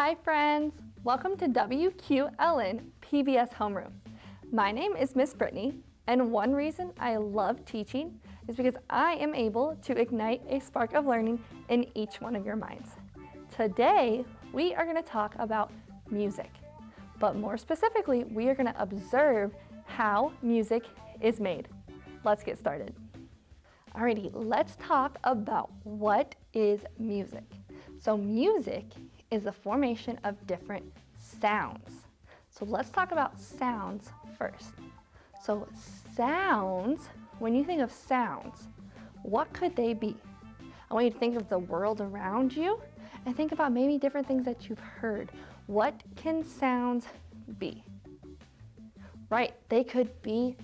Hi friends! Welcome to WQLN PBS Homeroom. My name is Miss Brittany, and one reason I love teaching is because I am able to ignite a spark of learning in each one of your minds. Today, we are going to talk about music, but more specifically, we are going to observe how music is made. Let's get started. Alrighty, let's talk about what is music. So music is the formation of different sounds. So let's talk about sounds first. So sounds, when you think of sounds, what could they be? I want you to think of the world around you and think about maybe different things that you've heard. What can sounds be? Right, they could be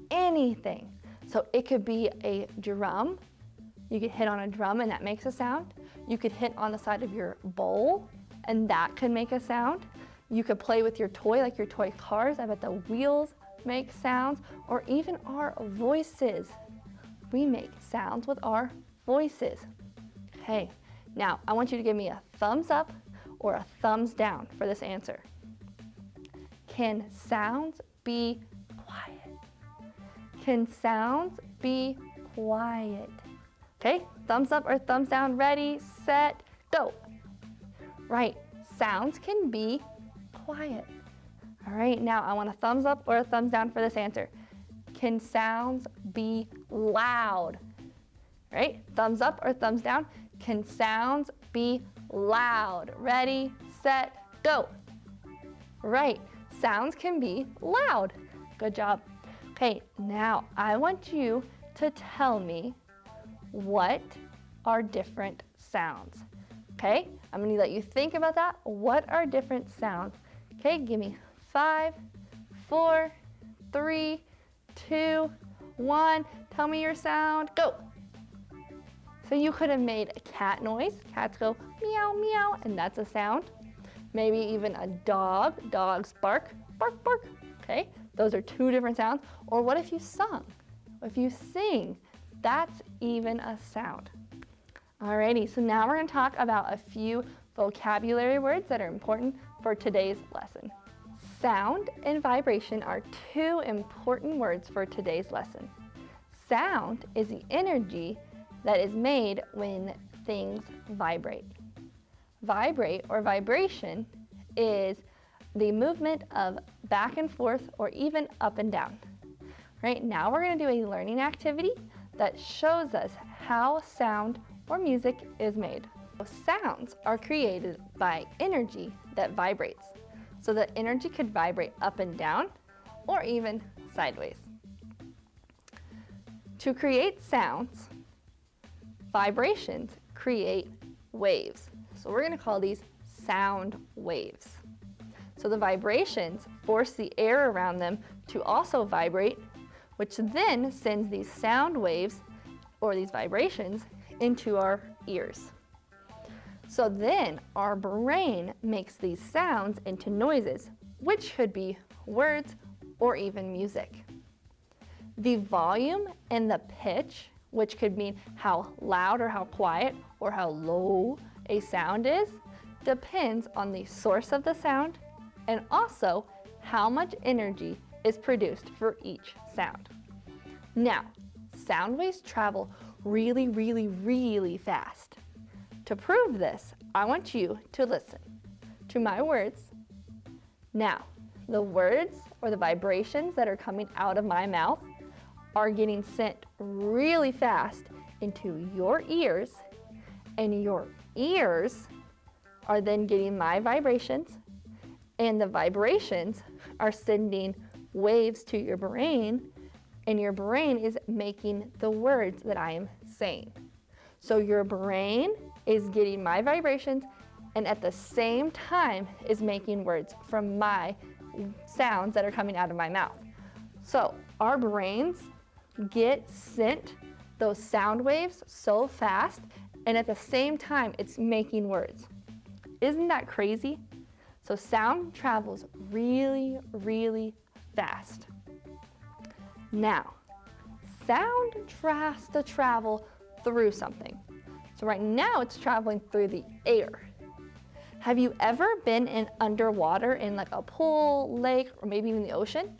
anything. So it could be a drum. You could hit on a drum and that makes a sound. You could hit on the side of your bowl and that could make a sound. You could play with your toy, like your toy cars. I bet the wheels make sounds, or even our voices. We make sounds with our voices. Okay, now I want you to give me a thumbs up or a thumbs down for this answer. Can sounds be quiet? Can sounds be quiet? Okay, thumbs up or thumbs down, ready, set, go. Right, sounds can be quiet. All right, now I want a thumbs up or a thumbs down for this answer. Can sounds be loud? Right, thumbs up or thumbs down. Can sounds be loud? Ready, set, go. Right, sounds can be loud. Good job. Okay, now I want you to tell me what are different sounds. Okay, I'm gonna let you think about that. What are different sounds? Okay, give me 5, 4, 3, 2, 1. Tell me your sound, go. So you could have made a cat noise. Cats go meow, meow, and that's a sound. Maybe even a dog. Dogs bark, bark, bark. Okay, those are 2 different sounds. Or what if you sung? If you sing, that's even a sound. Alrighty, so now we're going to talk about a few vocabulary words that are important for today's lesson. Sound and vibration are 2 important words for today's lesson. Sound is the energy that is made when things vibrate. Vibrate or vibration is the movement of back and forth or even up and down. Right now we're going to do a learning activity that shows us how sound or music is made. Sounds are created by energy that vibrates. So the energy could vibrate up and down or even sideways. To create sounds, vibrations create waves. So we're going to call these sound waves. So the vibrations force the air around them to also vibrate, which then sends these sound waves or these vibrations into our ears. So then our brain makes these sounds into noises, which could be words or even music. The volume and the pitch, which could mean how loud or how quiet or how low a sound is, depends on the source of the sound and also how much energy is produced for each sound. Now, sound waves travel really, really, really fast. To prove this, I want you to listen to my words. Now, the words or the vibrations that are coming out of my mouth are getting sent really fast into your ears, and your ears are then getting my vibrations, and the vibrations are sending waves to your brain, and your brain is making the words that I am saying. So your brain is getting my vibrations and at the same time is making words from my sounds that are coming out of my mouth. So our brains get sent those sound waves so fast and at the same time it's making words. Isn't that crazy? So sound travels really, really fast. Now, sound has to travel through something. So right now it's traveling through the air. Have you ever been underwater in like a pool, lake, or maybe even the ocean,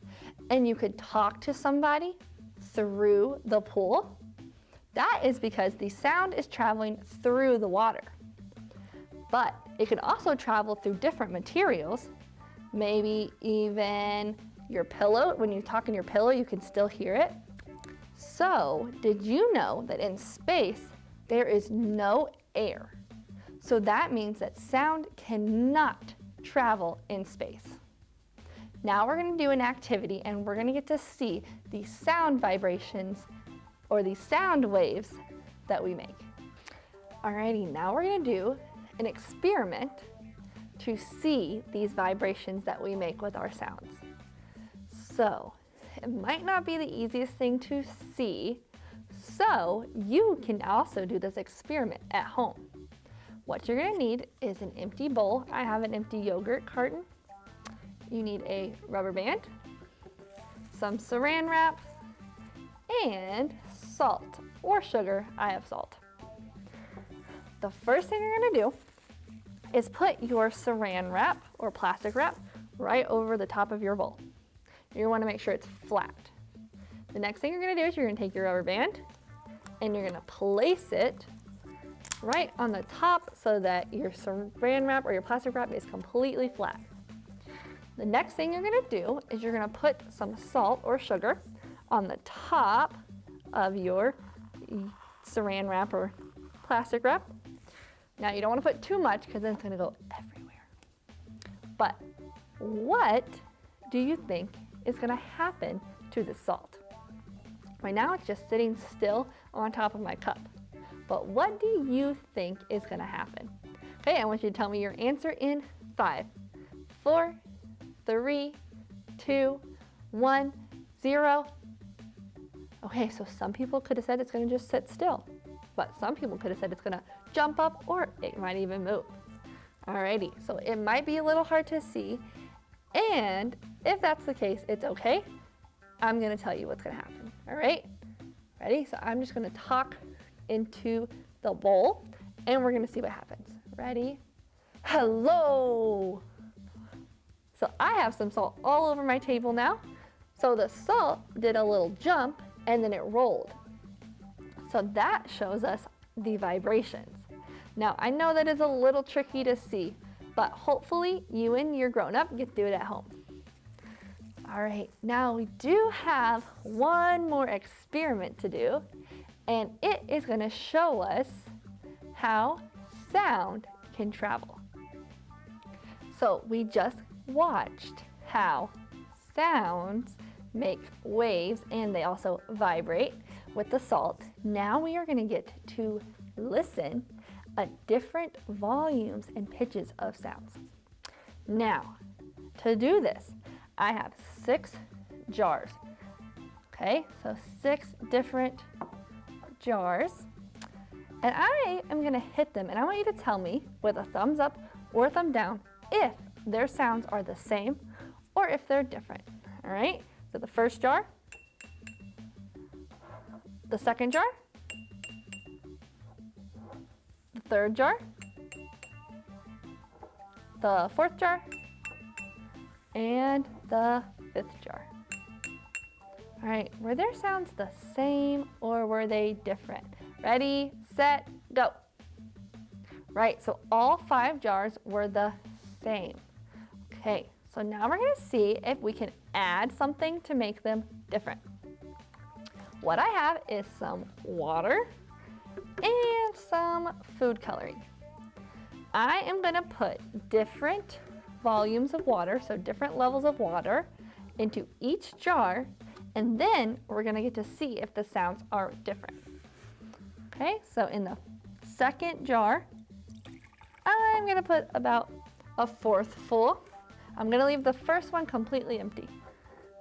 and you could talk to somebody through the pool? That is because the sound is traveling through the water. But it can also travel through different materials, maybe even your pillow. When you talk in your pillow, you can still hear it. So, did you know that in space, there is no air? So that means that sound cannot travel in space. Now we're going to do an activity and we're going to get to see the sound vibrations or the sound waves that we make. Alrighty, now we're going to do an experiment to see these vibrations that we make with our sounds. So, it might not be the easiest thing to see, so you can also do this experiment at home. What you're going to need is an empty bowl. I have an empty yogurt carton. You need a rubber band, some saran wrap, and salt or sugar. I have salt. The first thing you're going to do is put your saran wrap or plastic wrap right over the top of your bowl. You want to make sure it's flat. The next thing you're going to do is you're going to take your rubber band and you're going to place it right on the top so that your saran wrap or your plastic wrap is completely flat. The next thing you're going to do is you're going to put some salt or sugar on the top of your saran wrap or plastic wrap. Now you don't want to put too much because then it's going to go everywhere. But what do you think is going to happen to the salt? Right now it's just sitting still on top of my cup. But what do you think is going to happen? Okay, I want you to tell me your answer in 5, 4, 3, 2, 1, 0. Okay, so some people could have said it's going to just sit still, but some people could have said it's going to jump up or it might even move. Alrighty, so it might be a little hard to see, and if that's the case, it's okay. I'm going to tell you what's going to happen. All right, ready? So I'm just going to talk into the bowl and we're going to see what happens. Ready? Hello! So I have some salt all over my table now. So the salt did a little jump and then it rolled. So that shows us the vibrations. Now I know that is a little tricky to see, but hopefully you and your grown-up get to do it at home. All right, now we do have one more experiment to do, and it is going to show us how sound can travel. So we just watched how sounds make waves and they also vibrate with the salt. Now we are going to get to listen at different volumes and pitches of sounds. Now, to do this, I have 6 jars. Okay, so 6 different jars. And I am going to hit them, and I want you to tell me with a thumbs up or a thumb down if their sounds are the same or if they're different. All right, so the first jar, the second jar, the third jar, the fourth jar, and the 5th jar. All right, were their sounds the same or were they different? Ready, set, go. Right, so all 5 jars were the same. Okay, so now we're gonna see if we can add something to make them different. What I have is some water and some food coloring. I am gonna put different volumes of water, so different levels of water, into each jar, and then we're gonna get to see if the sounds are different. Okay, so in the second jar, I'm gonna put about a 4th full. I'm gonna leave the first one completely empty.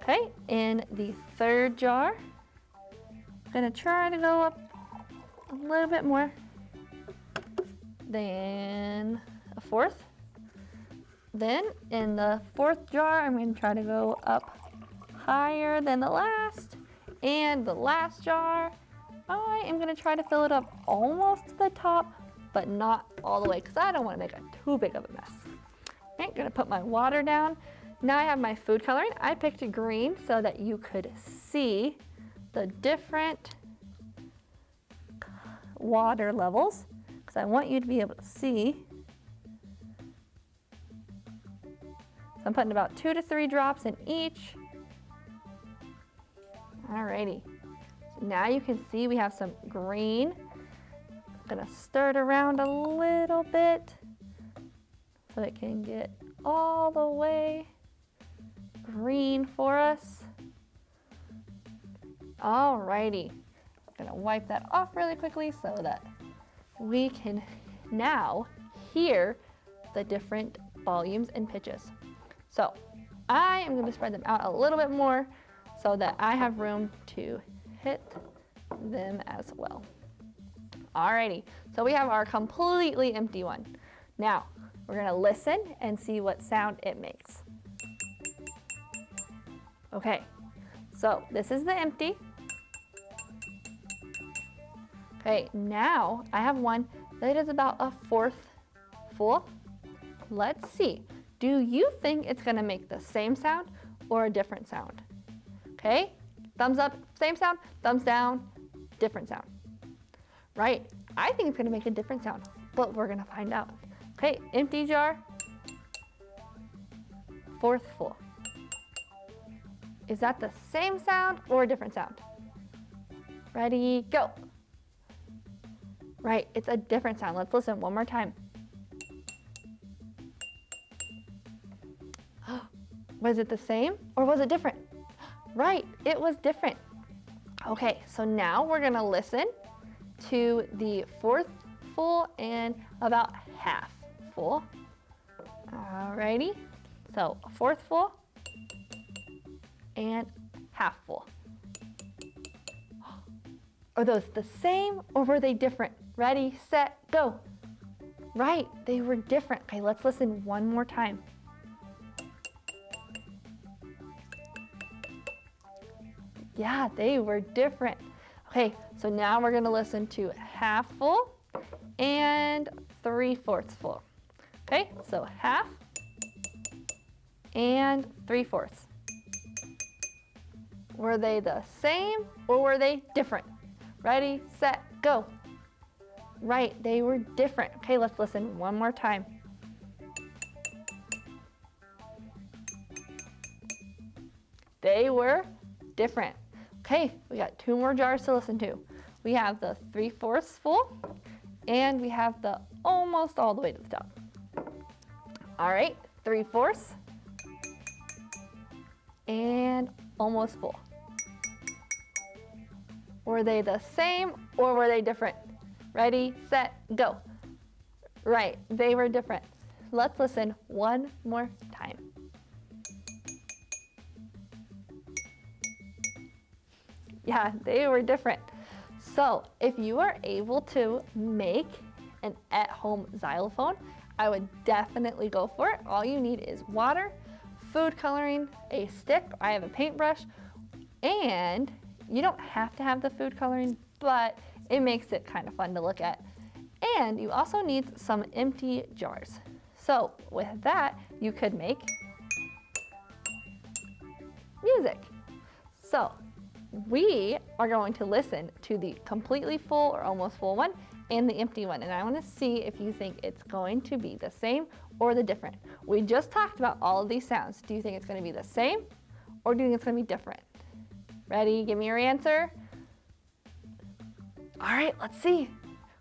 Okay, in the third jar, I'm gonna try to go up a little bit more than a 4th. Then in the 4th jar, I'm gonna try to go up higher than the last. And the last jar, I am gonna try to fill it up almost to the top, but not all the way because I don't want to make it too big of a mess. I'm gonna put my water down. Now I have my food coloring. I picked green so that you could see the different water levels because I want you to be able to see. So I'm putting about 2 to 3 drops in each. Alrighty, so now you can see we have some green. I'm gonna stir it around a little bit so it can get all the way green for us. Alrighty, I'm gonna wipe that off really quickly so that we can now hear the different volumes and pitches. So I am gonna spread them out a little bit more so that I have room to hit them as well. Alrighty, so we have our completely empty one. Now, we're gonna listen and see what sound it makes. Okay, so this is the empty. Okay, now I have one that is about a 1/4 full. Let's see, do you think it's gonna make the same sound or a different sound? Okay, thumbs up, same sound, thumbs down, different sound. Right, I think it's gonna make a different sound, but we're gonna find out. Okay, empty jar, 1/4 full. Is that the same sound or a different sound? Ready, go. Right, it's a different sound. Let's listen one more time. Was it the same or was it different? Right, it was different. Okay, so now we're gonna listen to the 1/4 full and about 1/2 full. Alrighty, so 1/4 full and 1/2 full. Are those the same or were they different? Ready, set, go. Right, they were different. Okay, let's listen one more time. Yeah, they were different. Okay, so now we're gonna listen to 1/2 full and 3/4 full. Okay, so 1/2 and 3/4. Were they the same or were they different? Ready, set, go. Right, they were different. Okay, let's listen one more time. They were different. Okay, we got 2 more jars to listen to. We have the 3/4 full and we have the almost all the way to the top. All right, 3/4 and almost full. Were they the same or were they different? Ready, set, go. Right, they were different. Let's listen one more time. Yeah, they were different. So if you are able to make an at-home xylophone, I would definitely go for it. All you need is water, food coloring, a stick, I have a paintbrush, and you don't have to have the food coloring, but it makes it kind of fun to look at. And you also need some empty jars. So with that, you could make music. So we are going to listen to the completely full or almost full one and the empty one. And I want to see if you think it's going to be the same or the different. We just talked about all of these sounds. Do you think it's going to be the same or do you think it's going to be different? Ready? Give me your answer. All right, let's see.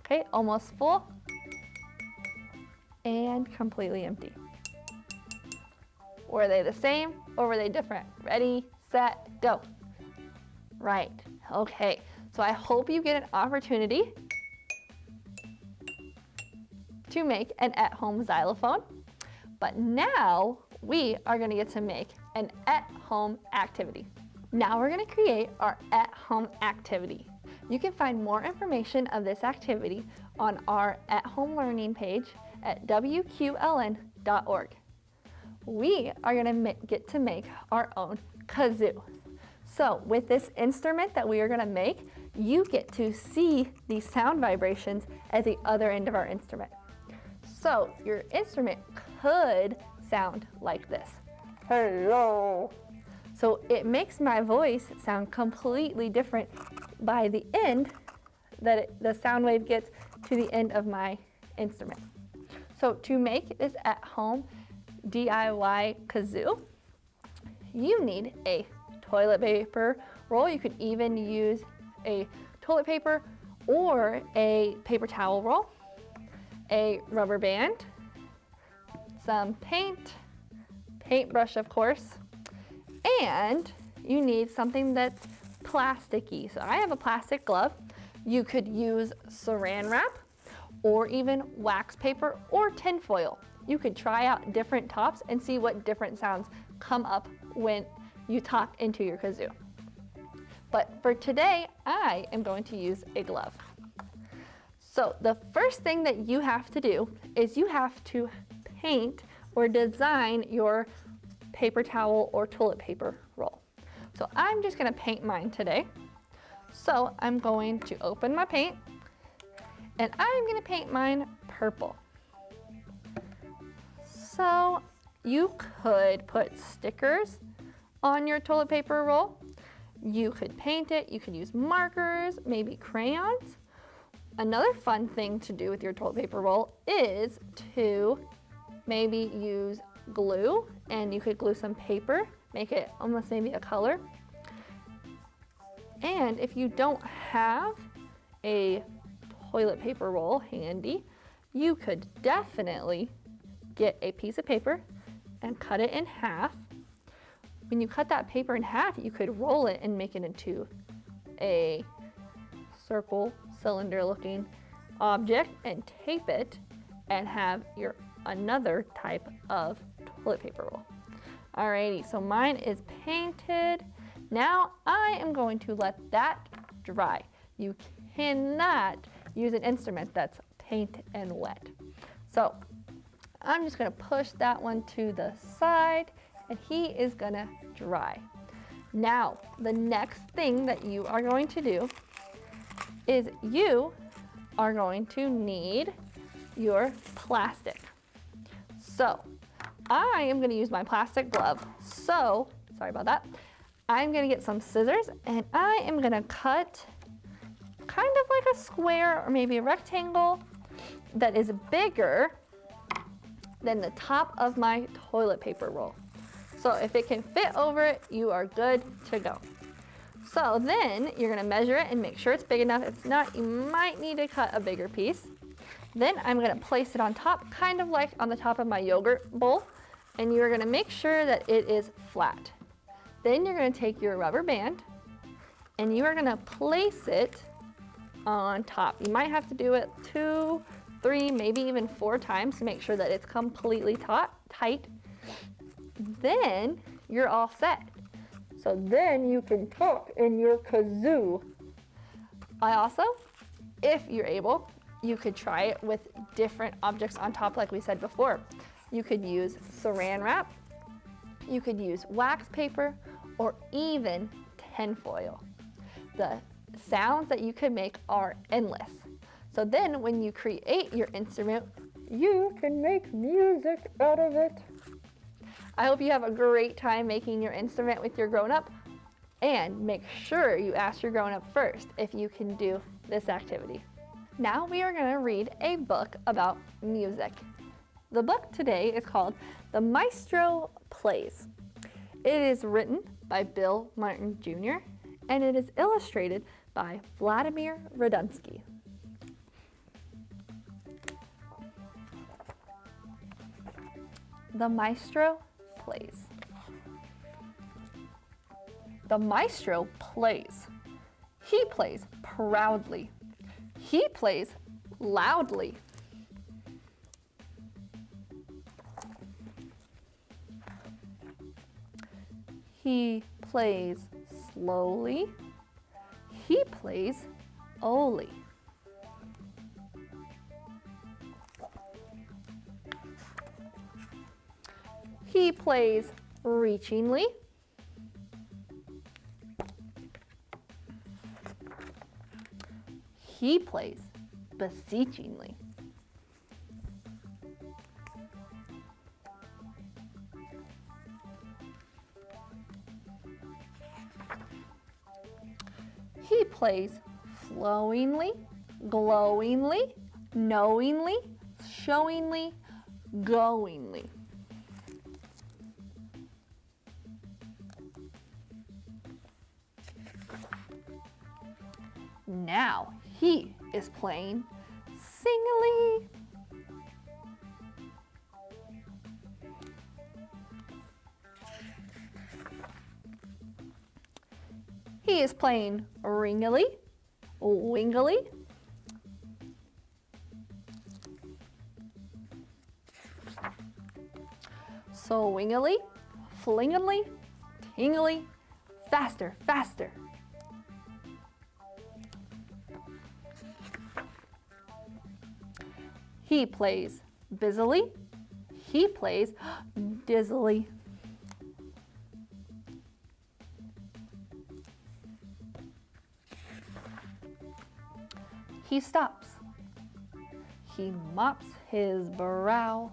Okay, almost full and completely empty. Were they the same or were they different? Ready, set, go. Right, okay. So I hope you get an opportunity to make an at-home xylophone. But now we are gonna get to make an at-home activity. Now we're gonna create our at-home activity. You can find more information of this activity on our at-home learning page at WQLN.org. We are gonna get to make our own kazoo. So with this instrument that we are gonna make, you get to see these sound vibrations at the other end of our instrument. So your instrument could sound like this. Hello. So it makes my voice sound completely different by the end that the sound wave gets to the end of my instrument. So to make this at home DIY kazoo, you need a toilet paper roll. You could even use a toilet paper or a paper towel roll, a rubber band, some paint, paintbrush of course, and you need something that's plasticky. So I have a plastic glove. You could use saran wrap or even wax paper or tin foil. You could try out different tops and see what different sounds come up when you talk into your kazoo. But for today, I am going to use a glove. So the first thing that you have to do is you have to paint or design your paper towel or toilet paper roll. So I'm just gonna paint mine today. So I'm going to open my paint and I'm gonna paint mine purple. So you could put stickers on your toilet paper roll. You could paint it, you could use markers, maybe crayons. Another fun thing to do with your toilet paper roll is to maybe use glue, and you could glue some paper, make it almost maybe a color. And if you don't have a toilet paper roll handy, you could definitely get a piece of paper and cut it in half. When you cut that paper in half, you could roll it and make it into a circle, cylinder looking object and tape it and have your another type of toilet paper roll. Alrighty, so mine is painted. Now I am going to let that dry. You cannot use an instrument that's paint and wet. So I'm just gonna push that one to the side and he is gonna dry. Now, the next thing that you are going to do is you are going to need your plastic. So I am gonna use my plastic glove. So, sorry about that. I'm gonna get some scissors and I am gonna cut kind of like a square or maybe a rectangle that is bigger than the top of my toilet paper roll. So if it can fit over it, you are good to go. So then you're gonna measure it and make sure it's big enough. If not, you might need to cut a bigger piece. Then I'm gonna place it on top, kind of like on the top of my yogurt bowl, and you're gonna make sure that it is flat. Then you're gonna take your rubber band and you are gonna place it on top. You might have to do it 2, 3, maybe even 4 times to make sure that it's completely tight. Then you're all set. So then you can talk in your kazoo. I also, if you're able, you could try it with different objects on top like we said before. You could use saran wrap, you could use wax paper, or even tin foil. The sounds that you could make are endless. So then when you create your instrument, you can make music out of it. I hope you have a great time making your instrument with your grown-up, and make sure you ask your grown-up first if you can do this activity. Now we are going to read a book about music. The book today is called The Maestro Plays. It is written by Bill Martin Jr. and it is illustrated by Vladimir Radunsky. The Maestro Plays. The maestro plays. He plays proudly. He plays loudly. He plays slowly. He plays Oli. He plays reachingly. He plays beseechingly. He plays flowingly, glowingly, knowingly, showingly, goingly. Now he is playing singly. He is playing ringily, wingily. Swingily, flingily, tingly, faster, faster. He plays busily. He plays dizzily. He stops. He mops his brow.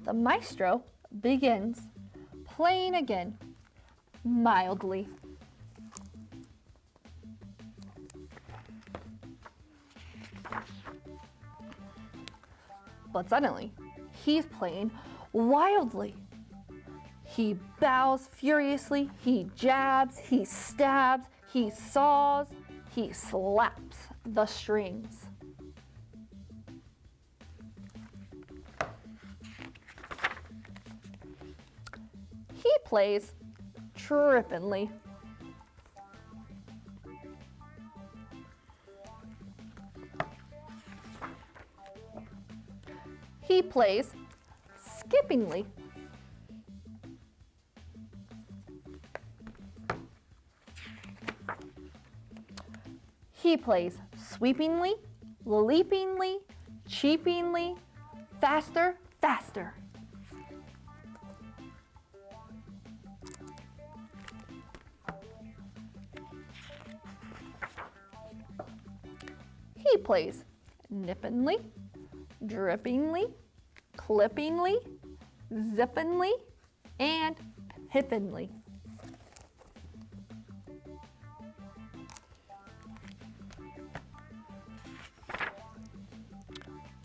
The maestro begins playing again, mildly. But suddenly, he's playing wildly. He bows furiously, he jabs, he stabs, he saws, he slaps the strings. He plays trippingly. He plays skippingly. He plays sweepingly, leapingly, cheapingly, faster, faster. He plays nippingly, drippingly, clippingly, zippingly, and pippingly.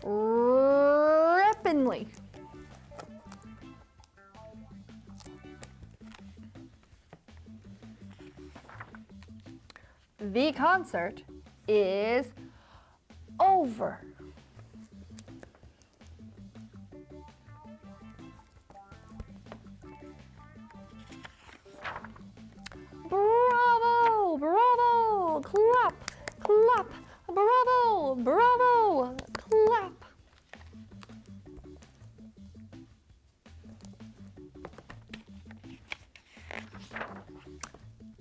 Rippingly. The concert is over. Bravo, bravo, clap, clap, bravo, bravo, clap.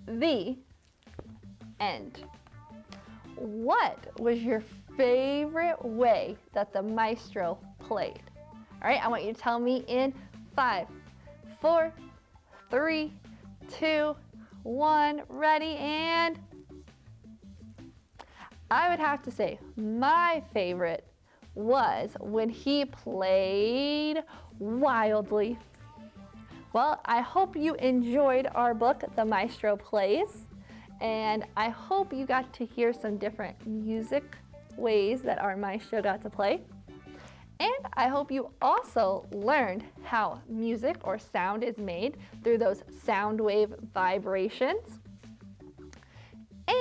The end. What was your favorite way that the maestro played? All right, I want you to tell me in 5, 4, 3, 2, 1, ready, and I would have to say my favorite was when he played wildly. Well, I hope you enjoyed our book, The Maestro Plays, and I hope you got to hear some different music ways that our maestro got to play. And I hope you also learned how music or sound is made through those sound wave vibrations.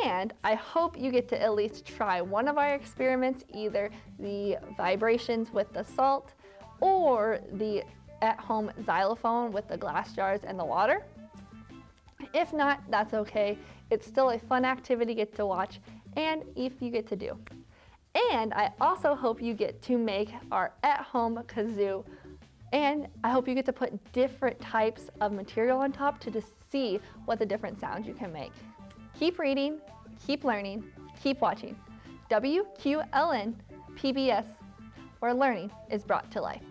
And I hope you get to at least try one of our experiments, either the vibrations with the salt or the at-home xylophone with the glass jars and the water. If not, that's okay. It's still a fun activity you get to watch and if you get to do. And I also hope you get to make our at-home kazoo, and I hope you get to put different types of material on top to just see what the different sounds you can make. Keep reading, keep learning, keep watching. WQLN PBS, where learning is brought to life.